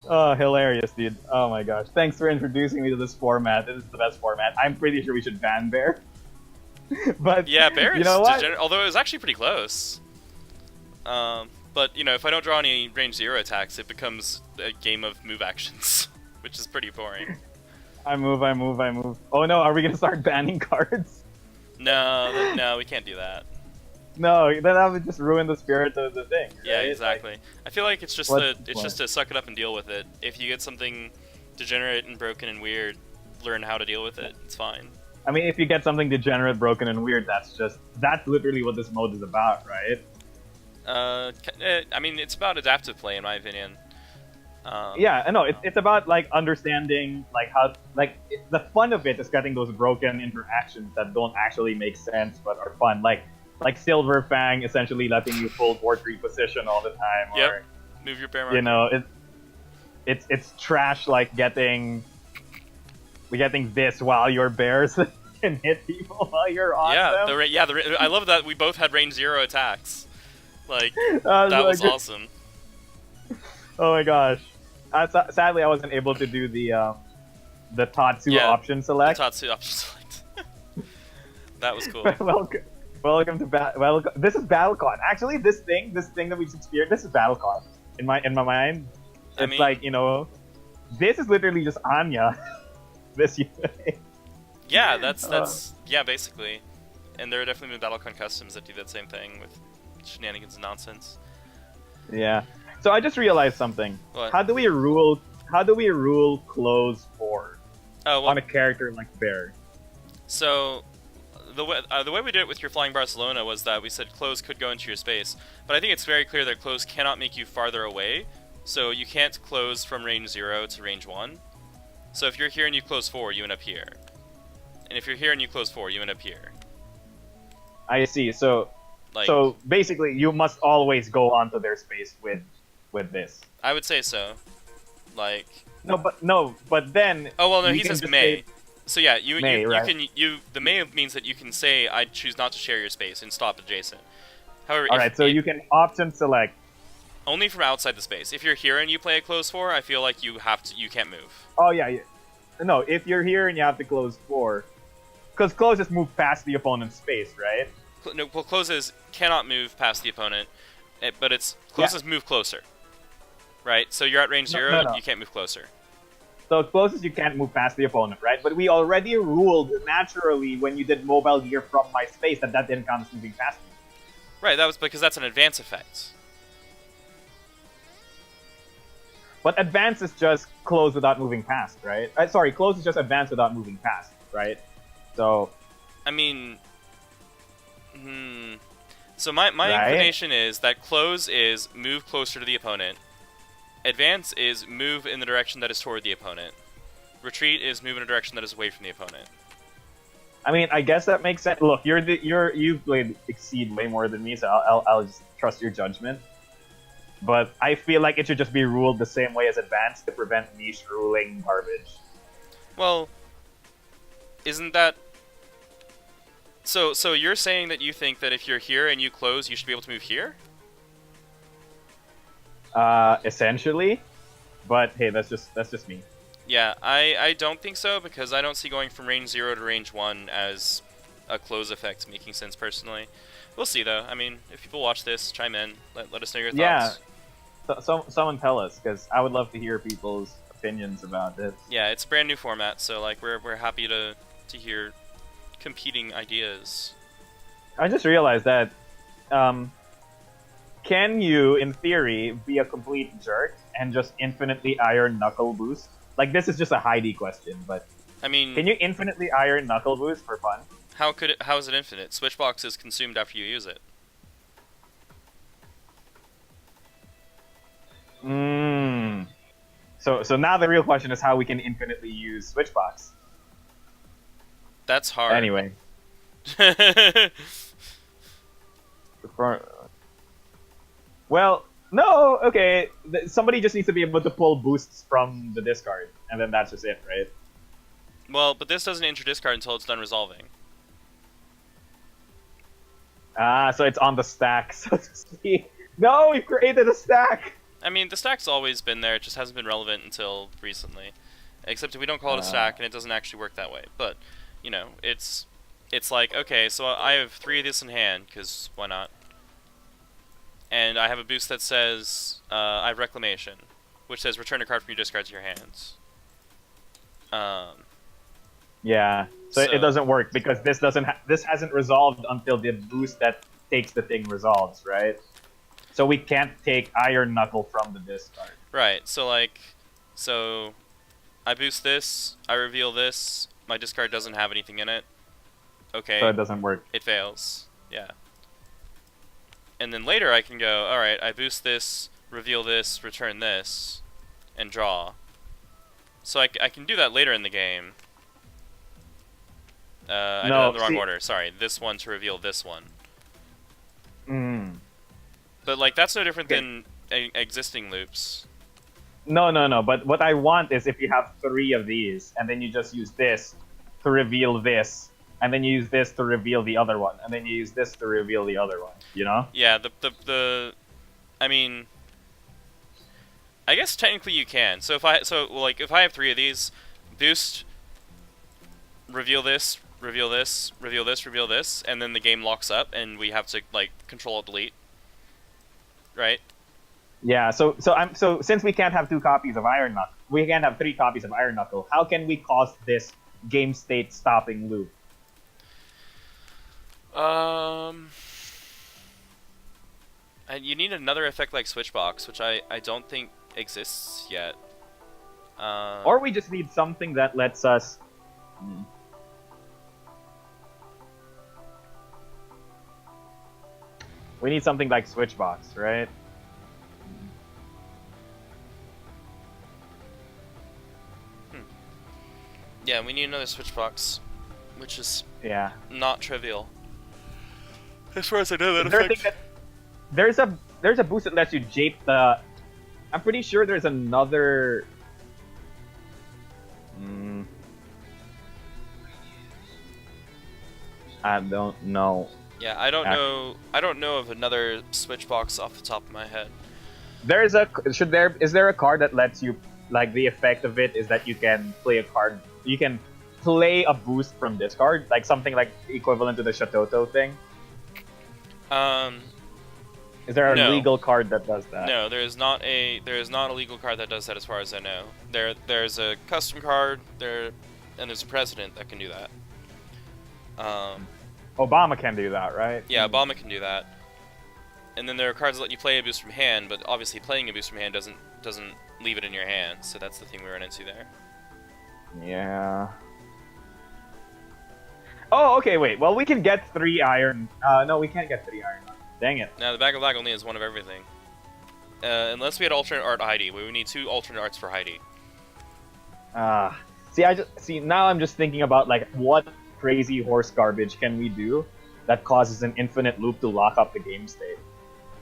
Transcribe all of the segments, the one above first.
Oh, hilarious, dude. Oh my gosh. Thanks for introducing me to this format. This is the best format. I'm pretty sure we should ban Bear. But, Yeah, Bear you is know what? degenerate, although it was actually pretty close. But, if I don't draw any range 0 attacks, it becomes a game of move actions, which is pretty boring. I move, I move, I move. Oh no, are we gonna start banning cards? No, we can't do that. No, then that would just ruin the spirit of the thing, Yeah, right? exactly. I feel like it's just What's the it's point? just to suck it up and deal with it. If you get something degenerate and broken and weird, learn how to deal with it. It's fine. I mean, if you get something degenerate, broken, and weird, that's literally what this mode is about, right? I mean, it's about adaptive play, in my opinion. Yeah, I know. It's about like understanding like how the fun of it is getting those broken interactions that don't actually make sense but are fun. Like Silver Fang essentially letting you full board reposition all the time, Yep. or Move your bear marker. you know, it's trash like getting this while your bears can hit people while you're on Yeah, them. I love that we both had range 0 attacks. Like, I that was like, awesome. oh my gosh. Sadly, I wasn't able to do the Tatsu Yeah, option select. Tatsu option select. That was cool. welcome to welcome. This is BattleCon. Actually, this thing that we just experienced, this is BattleCon. In my mind, it's I mean, like this is literally just Anya. This UA. yeah, that's yeah, basically. And there are definitely been BattleCon customs that do that same thing with shenanigans and nonsense. Yeah. So I just realized something. What? How do we rule close 4 Oh, well, on a character like Bear? so the way we did it with your Flying Barcelona was that we said close could go into your space, but I think it's very clear that close cannot make you farther away, so you can't close from range 0 to range 1. So if you're here and you close 4, you end up here. And if you're here and you close 4, you end up here. I see. So Like, so basically, you must always go onto their space with this. I would say so. Like, No, but then. oh well, no, you he can says just may. say- So yeah, May, you right. can the may means that you can say I choose not to share your space and stop adjacent. However, All right, so you can option select. only from outside the space. If you're here and you play a close 4, I feel like you can't move. Oh yeah. No, if you're here and you have to close 4, because closes move past the opponent's space, right? No, well, closes cannot move past the opponent, but it's closes move closer. Right? So you're at range 0, no. you can't move closer. So closest you can't move past the opponent, right? But we already ruled naturally when you did mobile gear from my space that didn't count as moving past me. Right, that was because that's an advance effect. But advance is just close without moving past, right? Sorry, close is just advance without moving past, right? So I mean, so my Right. inclination is that close is move closer to the opponent. Advance is move in the direction that is toward the opponent. Retreat is move in a direction that is away from the opponent. I mean, I guess that makes sense. Look, you've played Exceed way more than me, so I'll just trust your judgment. But I feel like it should just be ruled the same way as Advance to prevent niche ruling garbage. Well, isn't that... So you're saying that you think that if you're here and you close, you should be able to move here? Essentially. But hey, that's just me. Yeah, I don't think so, because I don't see going from range 0 to range 1 as a close effect making sense personally. We'll see though. I mean, if people watch this, chime in. Let us know your thoughts. Yeah. Someone tell us, because I would love to hear people's opinions about this. Yeah, it's a brand new format, so like we're happy to hear competing ideas. I just realized that, can you, in theory, be a complete jerk and just infinitely iron Knuckle Boost? Like, this is just a Heidi question, but I mean, can you infinitely iron Knuckle Boost for fun? how is it infinite? Switchbox is consumed after you use it. So now the real question is how we can infinitely use Switchbox. That's hard. Anyway. Well, no, okay. Somebody just needs to be able to pull boosts from the discard, and then that's just it, right? Well, but this doesn't enter discard until it's done resolving. Ah, so it's on the stack, so to speak. No, we created a stack! I mean, the stack's always been there, it just hasn't been relevant until recently. Except we don't call it a stack, and it doesn't actually work that way. But, you know, it's like, okay, so I have 3 of this in hand, because why not? And I have a boost that says, I have Reclamation, which says return a card from your discard to your hands. Yeah, so it doesn't work because this hasn't resolved until the boost that takes the thing resolves, right? So we can't take Iron Knuckle from the discard. Right, so like, so I boost this, I reveal this, my discard doesn't have anything in it. Okay. So it doesn't work. It fails, yeah. And then later I can go, alright, I boost this, reveal this, return this, and draw. So I can do that later in the game. I did it in the wrong order, sorry. This one to reveal this one. But like, that's no different than existing loops. No, but what I want is if you have 3 of these, and then you just use this to reveal this, and then you use this to reveal the other one, and then you use this to reveal the other one, you know? Yeah, I mean, I guess technically you can. So if I have 3 of these, boost, reveal this, reveal this, reveal this, reveal this, and then the game locks up, and we have to like Control-Alt-Delete, right? Yeah. So since we can't have 2 copies of Iron Knuckle, we can't have 3 copies of Iron Knuckle. How can we cause this game state stopping loop? And you need another effect like Switchbox, which I don't think exists yet. Or we just need something that lets us. We need something like Switchbox, right? Yeah, we need another Switchbox, which is not trivial. As far as I know, that effect. There's a boost that lets you jape the. I'm pretty sure there's another. I don't know. Yeah, I don't know. I don't know of another Switchbox off the top of my head. Is there a card that lets you, like, the effect of it is that you can play a card. You can play a boost from discard, like something like equivalent to the Shatoto thing. Is there a legal card that does that? No, there is not a legal card that does that, as far as I know. There's a custom card and there's a precedent that can do that. Obama can do that, right? Yeah, Obama can do that. And then there are cards that let you play a boost from hand, but obviously playing a boost from hand doesn't leave it in your hand. So that's the thing we run into there. Yeah. Oh, okay, wait. Well, we can get 3 iron. No, we can't get 3 iron. Dang it. Now, the Bag of Black only has 1 of everything. Unless we had alternate art Heidi. We would need 2 alternate arts for Heidi. Now I'm just thinking about, like, what crazy horse garbage can we do that causes an infinite loop to lock up the game state?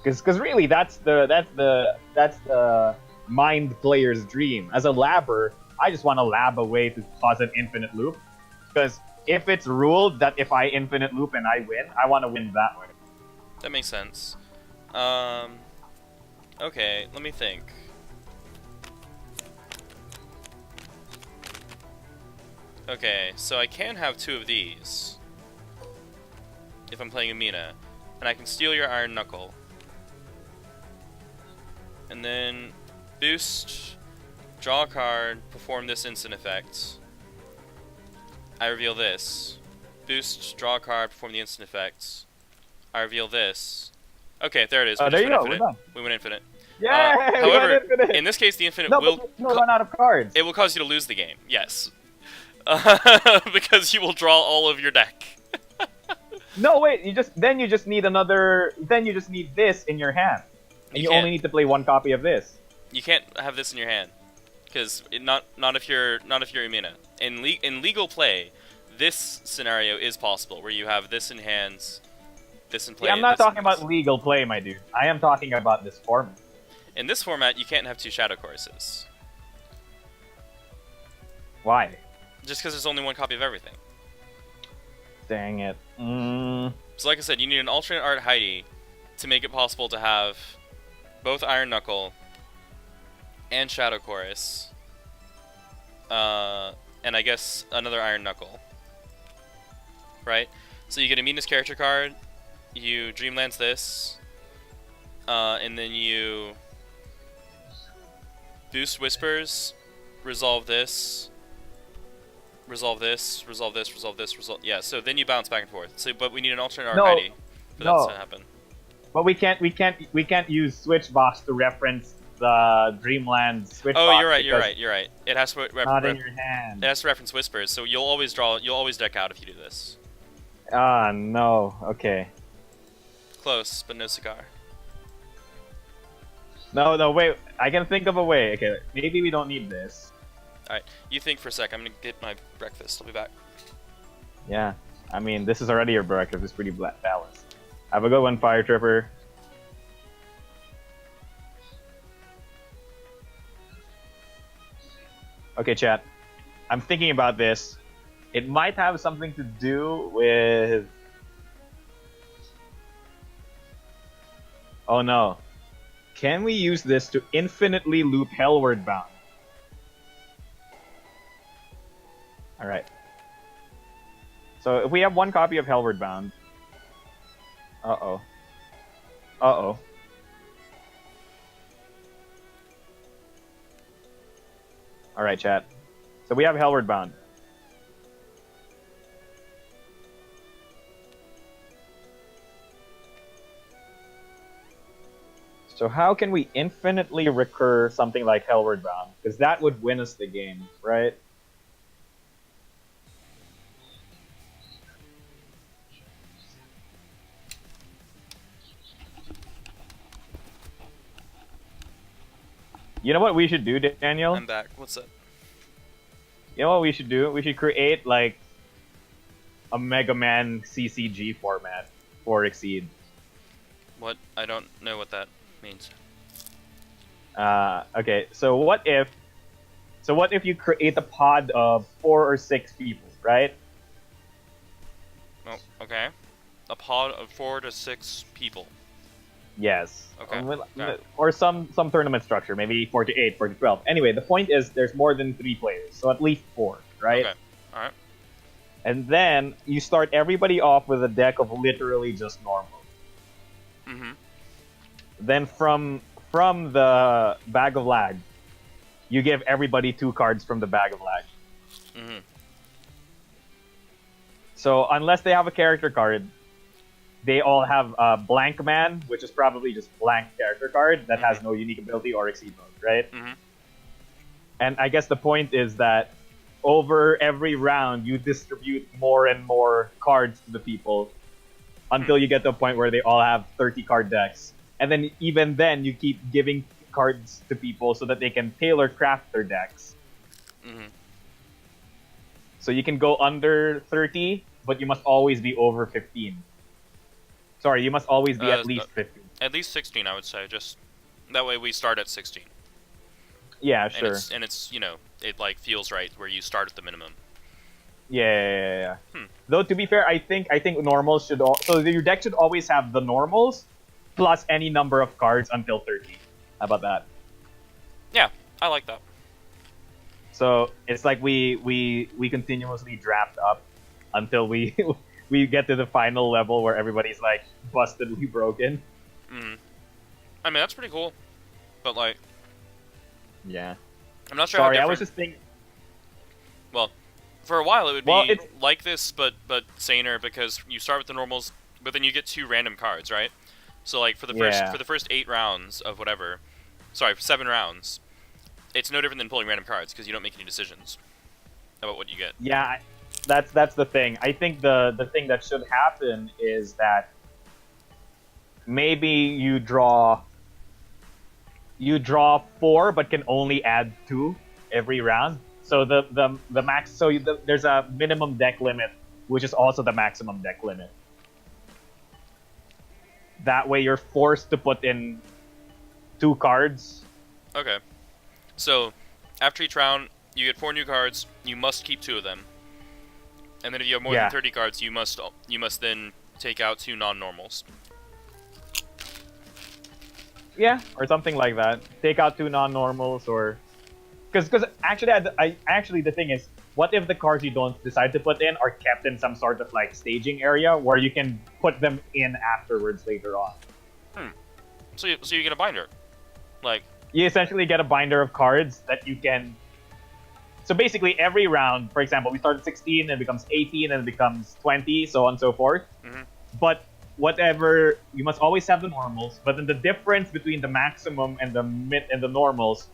Because really, that's the mind player's dream. As a labber, I just want to lab a way to cause an infinite loop. Because if it's ruled that if I infinite loop and I win, I want to win that way. That makes sense. Okay, let me think. Okay, so I can have 2 of these if I'm playing Amina, and I can steal your Iron Knuckle. And then boost, draw a card, perform this instant effect. I reveal this. Boost, draw a card, perform the instant effects. I reveal this. Okay, there it is. There you go. We're done. We went infinite. Yeah. However, infinite. in this case, the infinite will run out of cards. It will cause you to lose the game. Yes, because you will draw all of your deck. No, wait. You just need another. Then you just need this in your hand, and you only need to play 1 copy of this. You can't have this in your hand, because not if you're Amina. In legal play, this scenario is possible where you have this in hands. This in play. Yeah, I'm not talking about legal play, my dude. I am talking about this format. In this format, you can't have 2 shadow courses. Why? Just because there's only 1 copy of everything. Dang it. So like I said, you need an alternate art Heidi to make it possible to have both Iron Knuckle and Shadow Chorus. And I guess another Iron Knuckle. Right? So you get a Meanness character card, you Dreamlands this, and then you boost Whispers, resolve this, resolve this, resolve this, resolve this, resolve. Yeah, so then you bounce back and forth. So, but we need an alternate No, Arcady for that no. to happen. But we can't use Switchbox to reference the Dreamland Switchbox. Oh, you're right. It has to not in your hand. It has to reference Whispers, so you'll always deck out if you do this. Ah, no. Okay. Close, but no cigar. No, wait. I can think of a way. Okay, maybe we don't need this. Alright, you think for a sec. I'm gonna get my breakfast. I'll be back. Yeah. I mean, this is already your breakfast. It's pretty balanced. Have a good one, Fire Tripper. Okay, chat. I'm thinking about this. It might have something to do with... Oh no. Can we use this to infinitely loop Hellward Bound? Alright. So if we have one copy of Hellward Bound... Uh-oh. Uh-oh. Alright, chat. So we have Hellward Bound. So how can we infinitely recur something like Hellward Bound? Because that would win us the game, right? You know what we should do, Daniel? I'm back. What's up? You know what we should do? We should create, like, a Mega Man CCG format for Exceed. What? I don't know what that means. Okay, so what if you create a pod of 4 or 6 people, right? Oh, okay. A pod of 4 to 6 people. Yes. Okay. Or some tournament structure, maybe 4 to 8, 4 to 12. Anyway, the point is there's more than 3 players, so at least 4, right? Okay. Alright. And then you start everybody off with a deck of literally just normal. Mm-hmm. Then from the Bag of Lag, you give everybody 2 cards from the Bag of Lag. Mm-hmm. So unless they have a character card, they all have Blank Man, which is probably just blank character card that has no unique ability or Exceed mode, right? Mm-hmm. And I guess the point is that over every round, you distribute more and more cards to the people until you get to a point where they all have 30 card decks. And then even then, you keep giving cards to people so that they can tailor craft their decks. Mm-hmm. So you can go under 30, but you must always be over 15. Sorry, you must always be at least 15. At least 16, I would say. Just that way we start at 16. Yeah, sure. And it's you know, it like feels right where you start at the minimum. Yeah. Though to be fair, I think normals should so your deck should always have the normals plus any number of cards until 30. How about that? Yeah, I like that. So it's like we continuously draft up until we we get to the final level where everybody's like bustedly broken. Mm. I mean that's pretty cool, but like, yeah. I'm not sure. Sorry, how I was just thinking. Well, for a while it would be like this, but saner because you start with the normals, but then you get 2 random cards, right? So like for the first 8 rounds of whatever, sorry, 7 rounds, it's no different than pulling random cards because you don't make any decisions about what you get. Yeah, that's the thing. I think the thing that should happen is that maybe you draw 4 but can only add 2 every round. So the max there's a minimum deck limit which is also the maximum deck limit. That way you're forced to put in 2 cards. Okay. So after each round you get 4 new cards, you must keep 2 of them. And then if you have more than 30 cards, you must then take out 2 non-normals. Yeah, or something like that. Take out 2 non-normals, or because actually, I actually the thing is, what if the cards you don't decide to put in are kept in some sort of like staging area where you can put them in afterwards later on? So you get a binder, like. You essentially get a binder of cards that you can. So basically, every round, for example, we start at 16, and it becomes 18, and it becomes 20, so on and so forth. Mhm. But whatever, you must always have the normals. But then the difference between the maximum and the mid and the normals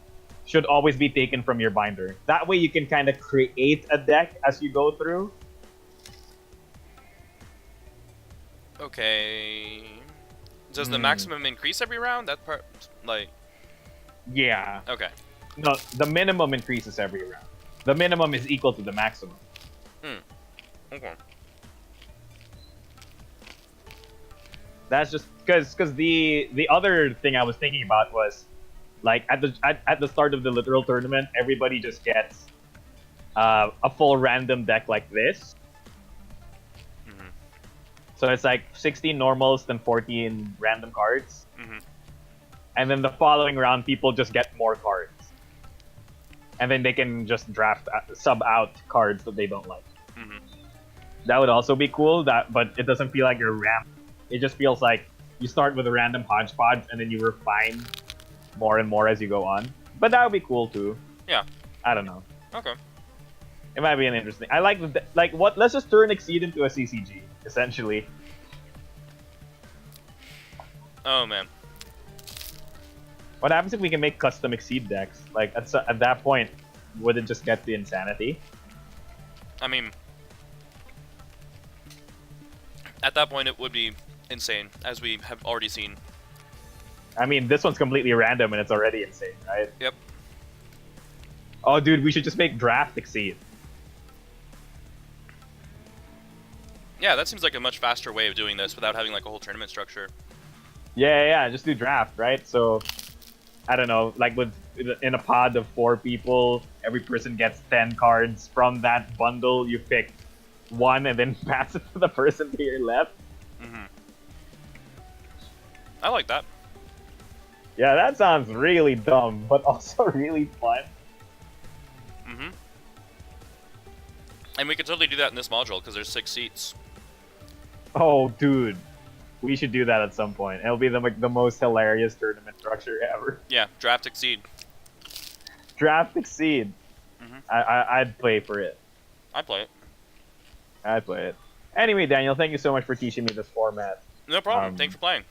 should always be taken from your binder. That way, you can kind of create a deck as you go through. Okay. Does the maximum increase every round? That part, like. Yeah. Okay. No, the minimum increases every round. The minimum is equal to the maximum. Okay. That's just because the other thing I was thinking about was like at the start of the literal tournament, everybody just gets a full random deck like this. Mhm. So it's like 16 normals, then 14 random cards, Mhm. and then the following round, people just get more cards, and then they can just draft sub out cards that they don't like. Mhm. That would also be cool. But it doesn't feel like you're ramp. It just feels like you start with a random hodgepodge and then you refine more and more as you go on. But that would be cool too. Yeah. I don't know. Okay. It might be an interesting. I like what. Let's just turn Exceed into a CCG essentially. Oh man. What happens if we can make custom Exceed decks? Like at that point, would it just get the insanity? I mean, at that point it would be insane, as we have already seen. I mean, this one's completely random and it's already insane, right? Yep. Oh, dude, we should just make Draft Exceed. Yeah, that seems like a much faster way of doing this without having like a whole tournament structure. Yeah, just do draft, right? So, I don't know, like in a pod of 4 people, every person gets 10 cards from that bundle. You pick one and then pass it to the person to your left. I like that. Yeah, that sounds really dumb, but also really fun. And we could totally do that in this module because there's 6 seats. Oh, dude. We should do that at some point. It'll be the most hilarious tournament structure ever. Yeah, draft Exceed. Draft Exceed. I'd play for it. I'd play it. I'd play it. Anyway, Daniel, thank you so much for teaching me this format. No problem. Thanks for playing.